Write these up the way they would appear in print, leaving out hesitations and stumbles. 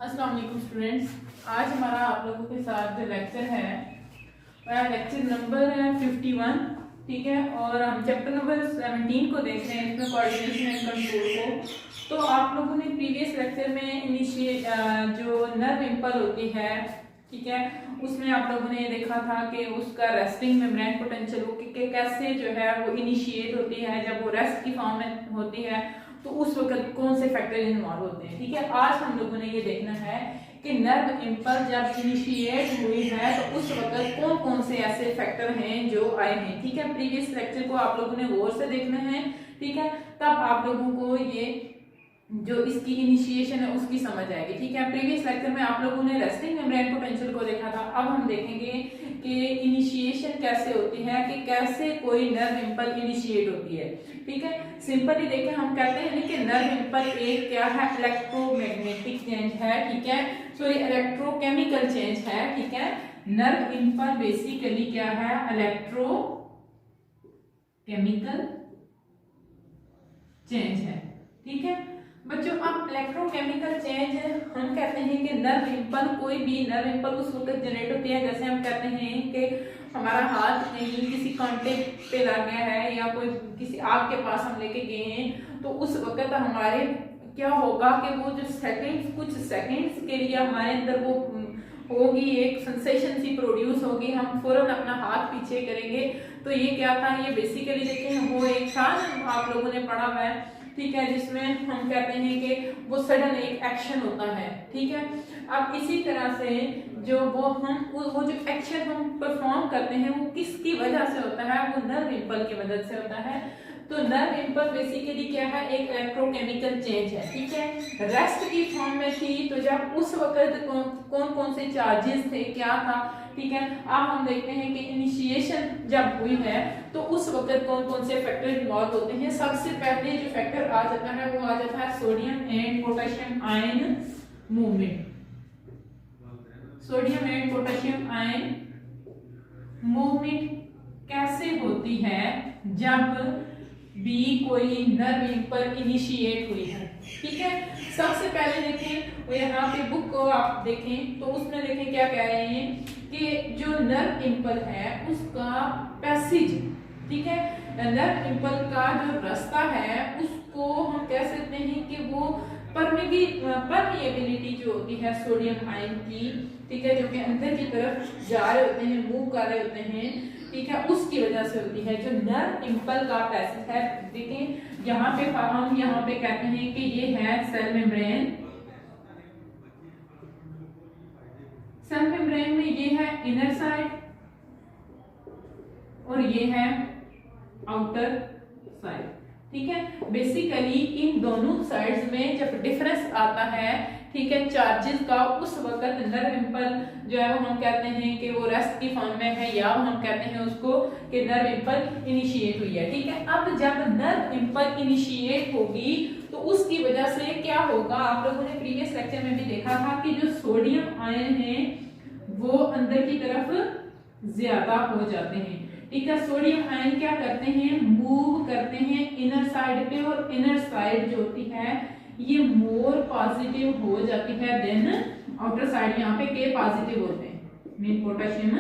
अस्सलाम वालेकुम स्टूडेंट्स। आज हमारा आप लोगों के साथ जो लेक्चर है वह लेक्चर नंबर है 51। ठीक है, और हम चैप्टर नंबर 17 को देख रहे हैं, इसमें कोऑर्डिनेशन एंड कंट्रोल को। तो आप लोगों ने प्रीवियस लेक्चर में जो नर्व इम्पल्स होती है, ठीक है, उसमें आप लोगों ने देखा था कि उसका रेस्टिंग मेम्ब्रेन पोटेंशियल वो कैसे जो है वो इनिशिएट होती है। जब वो रेस्ट की फॉर्म में होती है तो उस वक्त कौन से फैक्टर इन्वॉल्व होते हैं। ठीक है, आज हम लोगों ने ये देखना है कि नर्व इम्पल्स जब इनिशिएट हुई है तो उस वक्त कौन कौन से ऐसे फैक्टर हैं जो आए हैं। ठीक है, प्रीवियस लेक्चर को आप लोगों ने गौर से देखना है। ठीक है, तब आप लोगों को ये जो इसकी इनिशिएशन है उसकी समझ आएगी। ठीक है, प्रीवियस लेक्चर में आप लोगों ने रेस्टिंग मेम्ब्रेन पोटेंशियल को देखा था। अब हम देखेंगे कि इनिशिएशन कैसे होती है, कि कैसे कोई नर्व इम्पल्स इनिशिएट होती है। ठीक है, सिंपली देखें, हम कहते हैं कि नर्व इम्पल्स एक क्या है, इलेक्ट्रोमैग्नेटिक चेंज है। ठीक है, सॉरी इलेक्ट्रोकेमिकल चेंज है। ठीक है, नर्व इम्पल्स बेसिकली क्या है, इलेक्ट्रोकेमिकल चेंज है। ठीक है बच्चों, अब इलेक्ट्रोकेमिकल चेंज हम कहते हैं कि नर्व इम्पल्स, कोई भी नर्व इम्पल्स उस वक्त जनरेट होती है जैसे हम कहते हैं कि हमारा हाथ कहीं किसी कांटे पे लग गया है या कोई किसी आग के पास हम लेके गए हैं, तो उस वक्त हमारे क्या होगा कि वो जो सेकंड्स, कुछ सेकंड्स के लिए हमारे अंदर वो होगी, एक सेंसेशन सी प्रोड्यूस होगी, हम फौरन अपना हाथ पीछे करेंगे। तो ये क्या था, ये बेसिकली देखें वो एक था, आप लोगों ने पढ़ा हुआ है। ठीक है, जिसमें हम कहते हैं कि वो सडन एक एक्शन होता है। ठीक है, अब इसी तरह से जो वो जो एक्शन हम परफॉर्म करते हैं वो किसकी वजह से होता है, वो नर्व इम्पल्स की मदद से होता है। तो नर्व इम्पल्स बेसिकली क्या है, एक इलेक्ट्रोकेमिकल चेंज है। ठीक है, रेस्ट की फॉर्म में थी, तो जब उस वक्त कौन कौन से चार्जेस थे, क्या था। ठीक है, अब हम देखते हैं कि इनिशिएशन जब हुई है तो उस वक्त कौन कौन से फैक्टर इन्वॉल्व होते हैं। सबसे पहले जो फैक्टर आ जाता है वो आ जाता है sodium and potassium ion movement. Sodium and potassium ion movement कैसे होती है, जब भी कोई नर्व इम्पल्स इनिशिएट हुई है। ठीक है, सबसे पहले देखें, वो यहाँ पे बुक को आप देखें तो उसमें देखें क्या कह रहे हैं कि जो नर्व इम्पल्स है उसका पैसेज, ठीक है, नर्व इम्पल्स का जो रास्ता है उसको हम कह सकते हैं कि वो परमिएबिलिटी जो होती है सोडियम आयन की, ठीक है, जो कि अंदर की तरफ जा रहे होते हैं, मूव कर रहे होते हैं, ठीक है, उसकी वजह से होती है। जो नर्व इम्पल्स का पैसेज है, देखें यहाँ पे हम यहाँ पे कहते हैं कि ये है सेल मेम्ब्रेन। सेल मेम्ब्रेन में ये है इनर साइड और ये है आउटर साइड। ठीक है, बेसिकली इन दोनों साइड्स में जब डिफरेंस आता है, ठीक है, चार्जेस का, उस वक्त नर्व इम्पल्स जो है वो हम कहते हैं कि वो रेस्ट की फॉर्म में है, या हम कहते हैं उसको कि नर्व इम्पल्स इनिशिएट हुई है। ठीक है, अब जब नर्व इम्पल्स इनिशिएट होगी तो उसकी वजह से क्या होगा, आप लोगों ने प्रीवियस लेक्चर में भी देखा था कि जो सोडियम आयन है वो अंदर की तरफ ज्यादा हो जाते हैं। ठीक है, सोडियम आयन क्या करते हैं, मूव करते हैं इनर साइड पे, और इनर साइड जो होती है ये मोर पॉजिटिव हो जाती है देन आउटर साइड। यहाँ पे के पॉजिटिव होते हैं, मीन पोटेशियम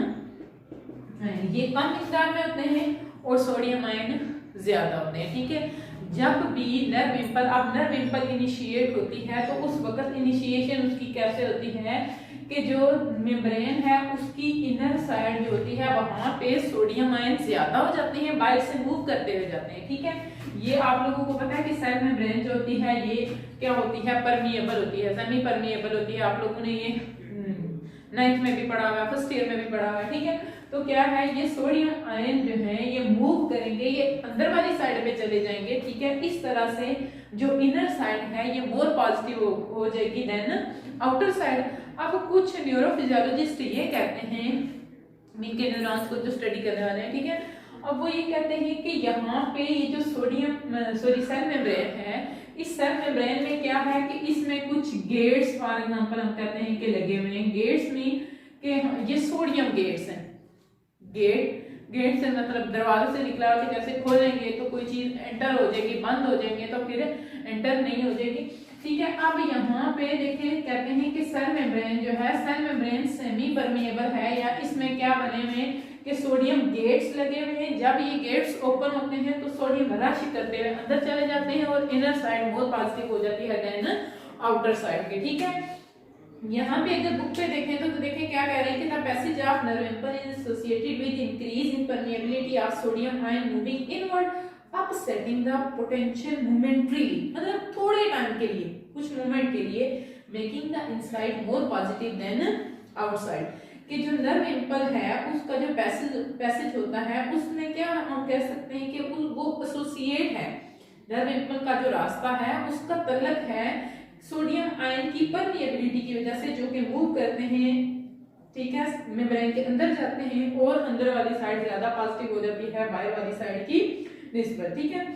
आयन ये कम मिकदार में होते हैं और सोडियम आयन ज्यादा होते हैं। ठीक है, जब भी नर्व इम्पल्स, अब नर्व इम्पल्स इनिशिएट होती है तो उस वक्त इनिशिएशन उसकी कैसे होती है कि जो मेम्ब्रेन है उसकी इनर साइड जो होती है वहां पे सोडियम आयन ज्यादा हो जाते हैं, बाहर से मूव करते हुए जाते हैं। ठीक है, ये आप लोगों को पता है कि सेल मेम्ब्रेन जो होती है ये क्या होती है, परमिएबल होती है, सेमी परमिएबल होती है। आप लोगों ने ये 9th में भी पढ़ा हुआ है, फर्स्ट ईयर में भी पढ़ा हुआ है। ठीक है, तो क्या है, ये सोडियम आयन जो है ये मूव करेंगे, ये अंदर वाली साइड पे चले जाएंगे। ठीक है, इस तरह से जो इनर साइड है ये मोर पॉजिटिव हो जाएगी देन आउटर साइड। अब कुछ न्यूरोफिजियोलॉजिस्ट ये कहते हैं, मीन के न्यूरॉन्स को जो स्टडी करने वाले हैं, ठीक है, अब वो ये कहते हैं कि यहाँ पे ये जो सेल मेम्ब्रेन है, इस सेल मेम्ब्रेन में क्या है कि इसमें कुछ गेट्स, फॉर एग्जांपल हम कहते हैं कि लगे हुए हैं। गेट्स में कि ये सोडियम गेट्स हैं। गेट से मतलब दरवाजे से निकला के जैसे खोलेंगे तो कोई चीज एंटर हो जाएगी, बंद हो जाएंगे तो फिर एंटर नहीं हो जाएगी। ठीक है। अब यहाँ पे देखें कहते हैं कि सेल मेम्ब्रेन जो है, सेल मेम्ब्रेन सेमी परमेएबल है, या इसमें क्या बने हुए कि सोडियम गेट्स लगे हुए हैं। जब ये गेट्स ओपन होते हैं तो सोडियम रश करते हुए अंदर चले जाते हैं और इनर साइड बहुत पॉजिटिव हो जाती है देन आउटर साइड के। ठीक है, यहाँ पे अगर बुक पे देखें तो देखें क्या कह रहे हैं कि the passage of nerve impulse is associated with increase in permeability of sodium ion moving inward upsetting the potential momentarily, मतलब थोड़े टाइम के लिए, कुछ मोमेंट के लिए, making the inside more positive than outside. कि जो नर्व इम्पल है उसका जो पैसेज होता है उसमें क्या हम कह सकते हैं कि वो एसोसिएट है, नर्व इम्पल का जो रास्ता है उसका तल्लक है सोडियम आयन की परमिएबिलिटी की वजह से, जो कि मूव करते हैं, ठीक है, मेम्ब्रेन के अंदर जाते हैं और अंदर वाली साइड ज्यादा पॉजिटिव हो जाती है बाहर वाली साइड की निस्बत। ठीक है,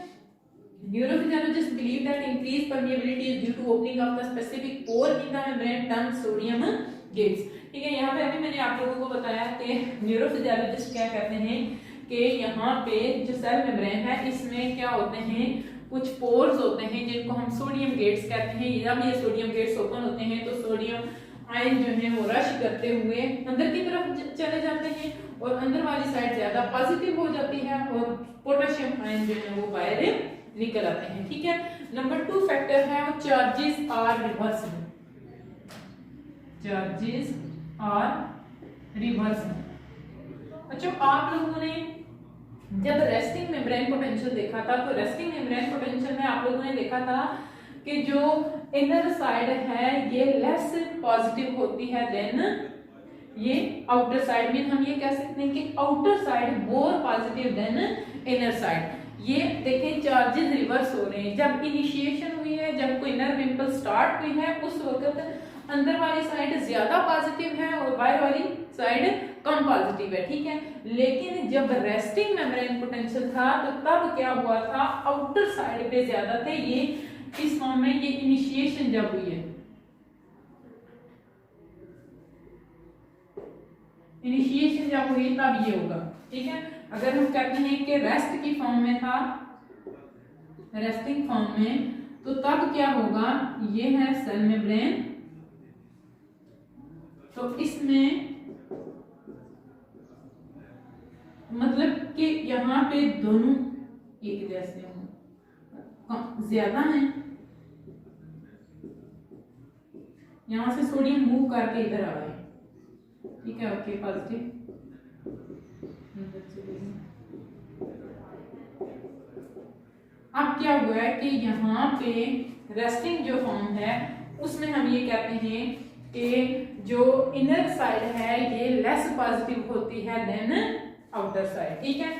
neurophysiologist believe that increase permeability is due to opening of the specific pore in the membrane turn sodium gates. ठीक है, यहाँ पे अभी मैंने आप लोगों को बताया कि न्यूरोफिजियोलॉजिस्ट क्या कहते हैं कि यहाँ पे जो सेल मेम्ब्रेन है इसमें क्या होते हैं, कुछ पोर्स होते हैं जिनको हम सोडियम गेट्स कहते हैं। जब ये सोडियम गेट्स ओपन होते हैं तो सोडियम आयन जो है वो रश करते हुए अंदर की तरफ चले जाते हैं और अंदर वाली साइड ज्यादा पॉजिटिव हो जाती है और पोटेशियम आयन जो है वो बाहर निकल आते हैं। ठीक है, नंबर 2 फैक्टर है वो charges are reversible, charges are reversible. अच्छा, आप लोगों ने जब रेस्टिंग मेम्ब्रेन पोटेंशियल देखा था तो रेस्टिंग मेम्ब्रेन पोटेंशियल में आप लोगों ने देखा था कि जो इनर साइड है ये लेस पॉजिटिव होती है देन ये आउटर साइड। मीन हम ये कह सकते हैं कि outer side more positive than inner side. ये देखें चार्जेस रिवर्स हो रहे हैं। जब इनिशिएशन हुई है, जब कोई नर्व इम्पल्स स्टार्ट हुई है उस वक्त अंदर वाली साइड ज्यादा पॉजिटिव है और बाहर वाली साइड कम पॉजिटिव है। ठीक है, लेकिन जब रेस्टिंग मेम्ब्रेन पोटेंशियल था तो तब क्या हुआ था, आउटर साइड पे ज्यादा थे। ये इस फॉर्म में ये इनिशिएशन जब हुई है, इनिशिएशन जब हुई तब ये होगा। ठीक है, अगर हम कहते हैं कि रेस्ट की फॉर्म में था, रेस्टिंग फॉर्म में, तो तब क्या होगा, ये है सेल मेम्ब्रेन, तो इसमें मतलब कि यहाँ पे दोनों एक जैसे ज्यादा हैं, यहां से सोडियम मूव करके इधर आ रहा है। ठीक है, ओके, पॉजिटिव। अब क्या हुआ है कि यहाँ पे रेस्टिंग जो फॉर्म है उसमें हम ये कहते हैं कि जो इनर साइड है ये लेस पॉजिटिव होती है देन आउटर साइड। ठीक है,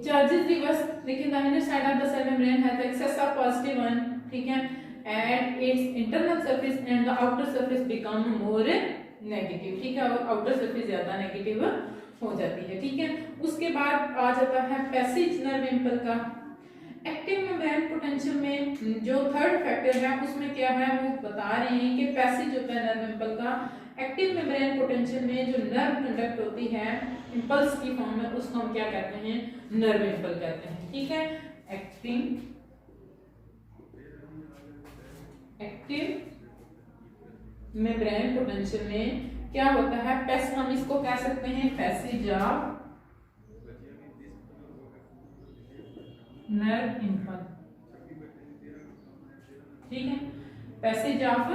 चार्जेस रिवर्स, लेकिन the inner side of the cell membrane has excess of positive one, ठीक है, at its internal surface and the outer surface become more negative. ठीक है, और आउटर सरफेस ज्यादा नेगेटिव हो जाती है। ठीक है, उसके बाद आ जाता है पैसेज नर्व इम्पल का। एक्टिव मेम्ब्रेन पोटेंशियल में जो थर्ड फैक्टर है उसमें क्या है वो बता रहे हैं कि पैसेज होता है नर्व इम्पल का। एक्टिव मेम्ब्रेन पोटेंशियल में जो नर्व कंडक्ट होती है इम्पल्स की फॉर्म में उसको हम क्या कहते हैं, नर्व इम्पल कहते हैं। ठीक है, एक्टिव मेम्ब्रेन पोटेंशियल में क्या होता है, हम इसको कह सकते हैं पैसेज ऑफ नर्व इम्पल। ठीक है, पैसेज ऑफ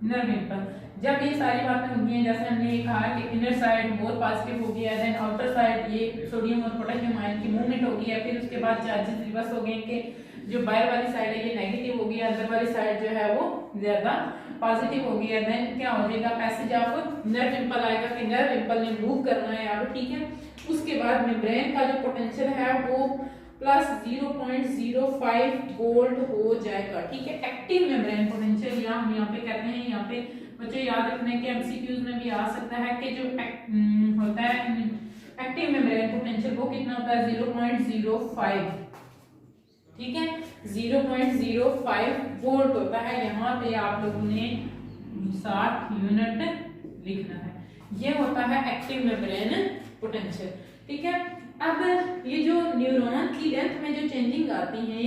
नर्व इम्पल। जब ये सारी बातें होती हैं, जैसे हमने ये कहा कि इनर साइड मोर पॉजिटिव हो गया, देन आउटर साइड ये सोडियम और पोटेशियम आयन की मूवमेंट हो गई है, फिर उसके बाद चार्जेस रिवर्स हो गए कि जो बाहर वाली साइड है ये नेगेटिव हो गई, अंदर वाली साइड जो है वो ज्यादा पॉजिटिव हो गई है, देन क्या हो जाएगा, पैसेज ऑफ नर्व इम्पल आएगा कि नर्व इम्पल ने मूव करना है अब। ठीक है, उसके बाद मेम्ब्रेन का जो पोटेंशियल है वो प्लस 0.05 वोल्ट हो जाएगा। ठीक है, एक्टिव मेम्ब्रेन पोटेंशियल या हम यहाँ पे कहते हैं, यहाँ पे बच्चों याद रखने के एमसीक्यूज में भी आ सकता है कि जो होता है एक्टिव मेम्ब्रेन पोटेंशियल वो कितना होता है 0.05। ठीक है, 0.05 वोल्ट होता है। यहाँ पे आप लोगों ने 60 यूनिट लिखना है। ये होता है एक्टिव मेम्ब्रेन पोटेंशियल। ठीक है, अब ये जो न्यूरॉन की लेंथ में जो चेंजिंग आती है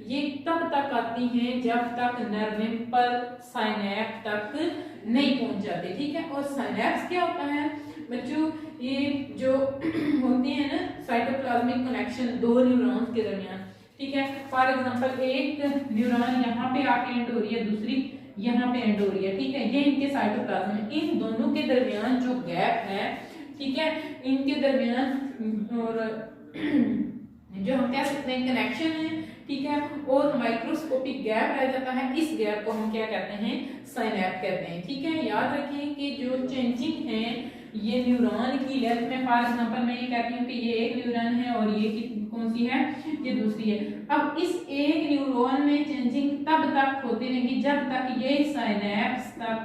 ये तब तक आती हैं जब तक नर्व इम्पल्स साइनैप्स तक नहीं पहुंच जाते, ठीक है। और साइनैप्स क्या होता है बच्चों, ये जो होते हैं ना साइटोप्लाज्मिक कनेक्शन दो न्यूरॉन्स के दरमियान, ठीक है। फॉर एग्जांपल एक न्यूरॉन यहाँ पे आके एंड हो रही है, दूसरी यहाँ पे एंड हो रही है, ठीक है। ये इनके साइटोप्लाज्म में, इन दोनों के दरमियान जो गैप है, ठीक है, इनके दरमियान और जो हम कह सकते हैं कनेक्शन है, ठीक है, और माइक्रोस्कोपिक गैप रह जाता है, इस गैप को हम क्या कहते हैं, साइनैप्स कहते हैं, ठीक है। याद रखें कि जो चेंजिंग है ये न्यूरॉन की लेंथ में, फॉर एग्जांपल मैं ये कहती हूँ कि ये एक न्यूरॉन है और ये कौन सी है, ये दूसरी है। अब इस एक न्यूरॉन में चेंजिंग तब तक होती रहेगी जब तक ये साइनैप्स तक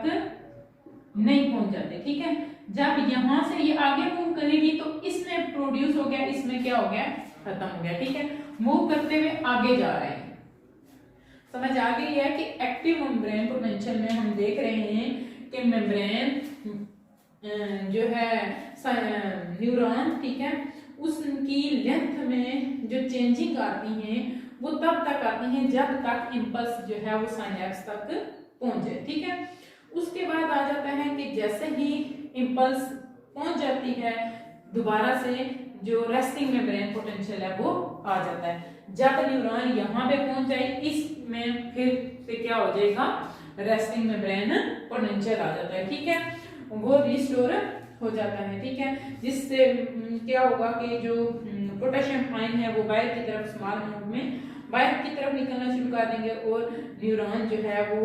नहीं पहुंच जाते, ठीक है। जब यहां से ये आगे मूव करेगी तो इसमें प्रोड्यूस हो गया, इसमें क्या हो गया, खत्म हो गया, ठीक है। मूव करते हुए आगे जा रहे हैं। समझ आ गई है कि एक्टिव मेम्ब्रेन पोटेंशियल में हम देख रहे हैं कि मेम्ब्रेन जो है न्यूरॉन, ठीक है, उसकी लेंथ में जो चेंजिंग आती हैं वो तब तक आती हैं जब तक इंपल्स जो है वो साइनैप्स तक पहुंचे, ठीक है। उसके बाद आ जाता है कि जैसे ही इंपल्स पहुंच जाती है दोबारा से जो रेस्टिंग मेम्ब्रेन पोटेंशियल है वो आ जाता है। जब न्यूरॉन यहाँ पे पहुंच जाए इसमें फिर से क्या हो जाएगा, रेस्टिंग मेम्ब्रेन पोटेंशियल आ जाता है, ठीक है, वो रिस्टोर हो जाता है, ठीक है। जिससे क्या होगा कि जो पोटेशियम आयन है वो बाहर की तरफ स्मॉल अमाउंट में बाहर की तरफ निकलना शुरू कर देंगे और न्यूरॉन जो है वो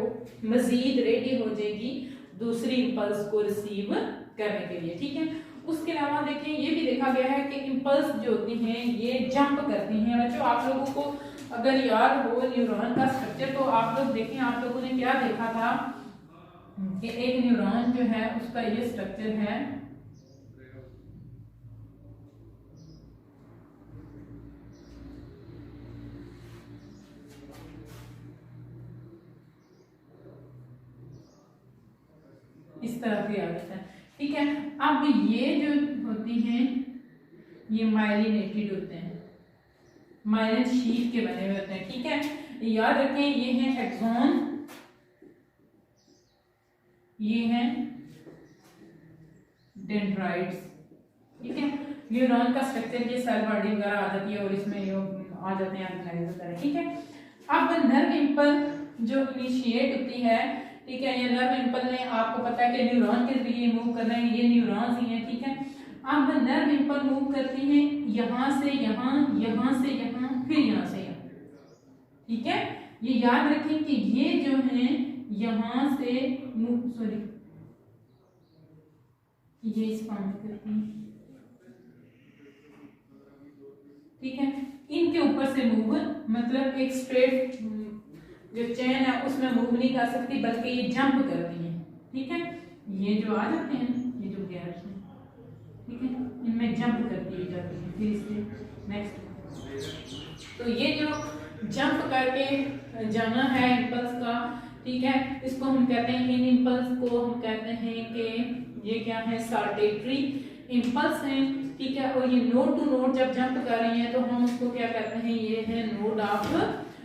मजीद रेडी हो जाएगी दूसरी इंपल्स को रिसीव करने के लिए, ठीक है। उसके अलावा देखिए ये भी देखा गया है कि इंपल्स जो होती हैं ये जंप करती हैं। बच्चों आप लोगों को अगर याद हो न्यूरॉन का स्ट्रक्चर तो आप लोग देखें, आप लोगों ने क्या देखा था कि एक न्यूरॉन जो है उसका ये स्ट्रक्चर है, इस तरह से आ जाता है, ठीक है। अब ये जो होती हैं ये माइलिनेटेड होते हैं, माइलिन शीट के बने हुए होते हैं, ठीक है। याद रखें ये हैं एक्सॉन, ये हैं डेंड्राइट्स, ठीक है। न्यूरॉन का स्ट्रक्चर ये सेल बॉडी वगैरह आ जाती है और इसमें ये आ जाते हैं ऑर्गेनाइज होता है, ठीक है। अब नर्व इंपल्स जो इनिशिएट होती है, ठीक है, ये नर्व इंपल्स ने आपको पता है कि न्यूरॉन के जरिए मूव कर रहे हैं, ये न्यूरॉन्स ही हैं, ठीक है। अब नर्व इंपल्स मूव करती हैं यहाँ से यहाँ, यहाँ से यहाँ, फिर यहाँ से यहाँ, ठीक है। ये याद रखें कि ये जो है यहाँ से मूव, सॉरी ये इस फॉर्म में करती हैं, ठीक है। इनके ऊपर से मूव मतलब एक स्ट्रेट जो चेन है उसमें मूव नहीं कर सकती बल्कि ये जंप करती हैं, ठीक है। ये जो आ जाते हैं ये जो गैप्स हैं, ठीक है, इनमें जंप करती हुई जाती है। फिर इससे नेक्स्ट तो ये जो जंप करके जाना है इंपल्स का, ठीक है, इसको हम कहते हैं, इन इंपल्स को हम कहते हैं कि ये क्या है, साल्टेटरी इंपल्स हैं, ठीक है। और ये नोड टू नोड जब जंप कर रही हैं तो हम उसको क्या कहते हैं, ये है नोड ऑफ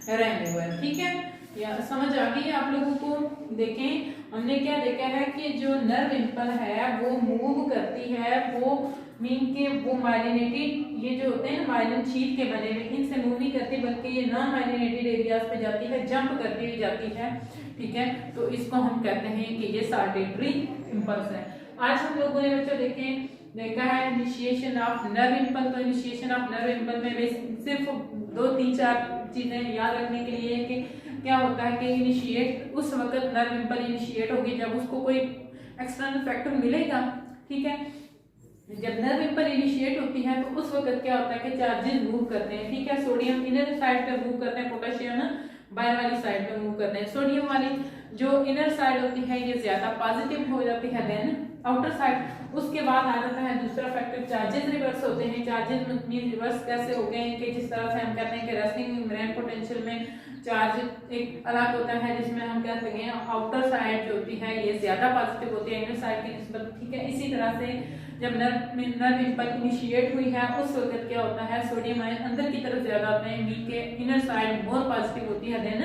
रेंडेवुअर, ठीक है। या समझ आ गई है आप लोगों को। देखें हमने क्या देखा है कि जो नर्व इंपल है वो मूव करती है, वो मीन के वो माइलिनेटेड ये जो होते हैं माइलिन शीट के बने हुए, इनसे मूव नहीं करती बल्कि ये नॉन माइलिनेटेड एरियाज पे जाती है, जंप करती हुई जाती है, ठीक है। तो इसको हम कहते हैं कि ये साल्टेटरी इंपल्स है। आज हम लोगों ने बच्चों देखा है इनिशिएशन ऑफ नर्व इंपल्स। तो इनिशिएशन ऑफ नर्व इंपल्स में सिर्फ 2-3-4 चीजें याद रखने के लिए कि क्या होता है कि इनिशिएट उस वक्त नर्व इंपल्स इनिशिएट होगी जब उसको कोई एक्सटर्नल फैक्टर मिलेगा, ठीक है। जब नर्व इंपल्स इनिशिएट होती है तो उस वक्त क्या होता है कि चार्जेस मूव करते हैं, ठीक है। सोडियम इनर साइड पे मूव करते हैं, पोटेशियम बाहर वाली साइड पे मूव करते हैं। सोडियम वाली जो इनर साइड होती है ये ज्यादा पॉजिटिव हो जाती है देन आउटर साइड। उसके बाद आ जाता है दूसरा फैक्टर, चार्जेस रिवर्स होते हैं। चार्जेस मीन रिवर्स कैसे हो गए कि जिस तरह से हम कहते हैं कि रेस्टिंग मेम्ब्रेन पोटेंशियल में चार्ज एक अलग होता है जिसमें हम कहते हैं आउटर साइड जो होती है ये ज्यादा पॉजिटिव होती है इनर साइड की निस्बत, ठीक है। इसी तरह से जब नर्व इंपल्स इनिशिएट हुई है उस वक्त क्या होता है, सोडियम आयन अंदर की तरफ ज्यादा होते हैं, वी के इनर साइड मोर पॉजिटिव होती है देन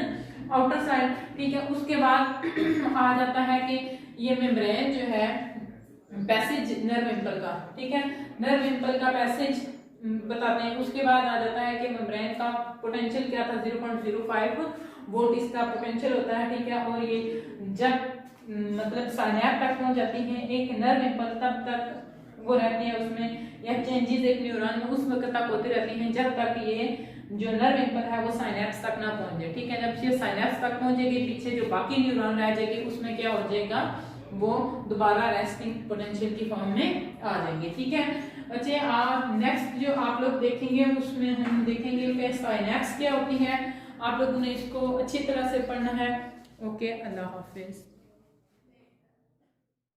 आउटर साइड, ठीक है। उसके बाद आ जाता है कि ये मेम्ब्रेन जो है पैसेज नर्व इंपल का, ठीक है, नर्व इंपल का पैसेज बताते हैं। उसके बाद आ जाता है कि मेम्ब्रेन का पोटेंशियल क्या था, 0.05 वोल्ट इसका पोटेंशियल होता है, ठीक है। और ये जब मतलब साइनैप्स तक पहुंच जाती है एक नर्व इंपल्स तब तक वो रहती है उसमें, या चेंजेस एक न्यूरॉन में उस वक्त तक होती रहती हैं जब तक ये जो नर्व इंपल्स है वो साइनैप्स तक ना पहुंच जाए, ठीक है। जब ये साइनैप्स तक पहुंचेगी पीछे जो बाकी न्यूरॉन रह जाएगी उसमें क्या हो जाएगा, वो दोबारा रेस्टिंग पोटेंशियल की फॉर्म में आ जाएंगे, ठीक है। अच्छा नेक्स्ट जो आप लोग देखेंगे उसमें हम देखेंगे कि साइनैप्स क्या होती है, आप लोगों ने इसको अच्छी तरह से पढ़ना है। ओके, अल्लाह हाफिज।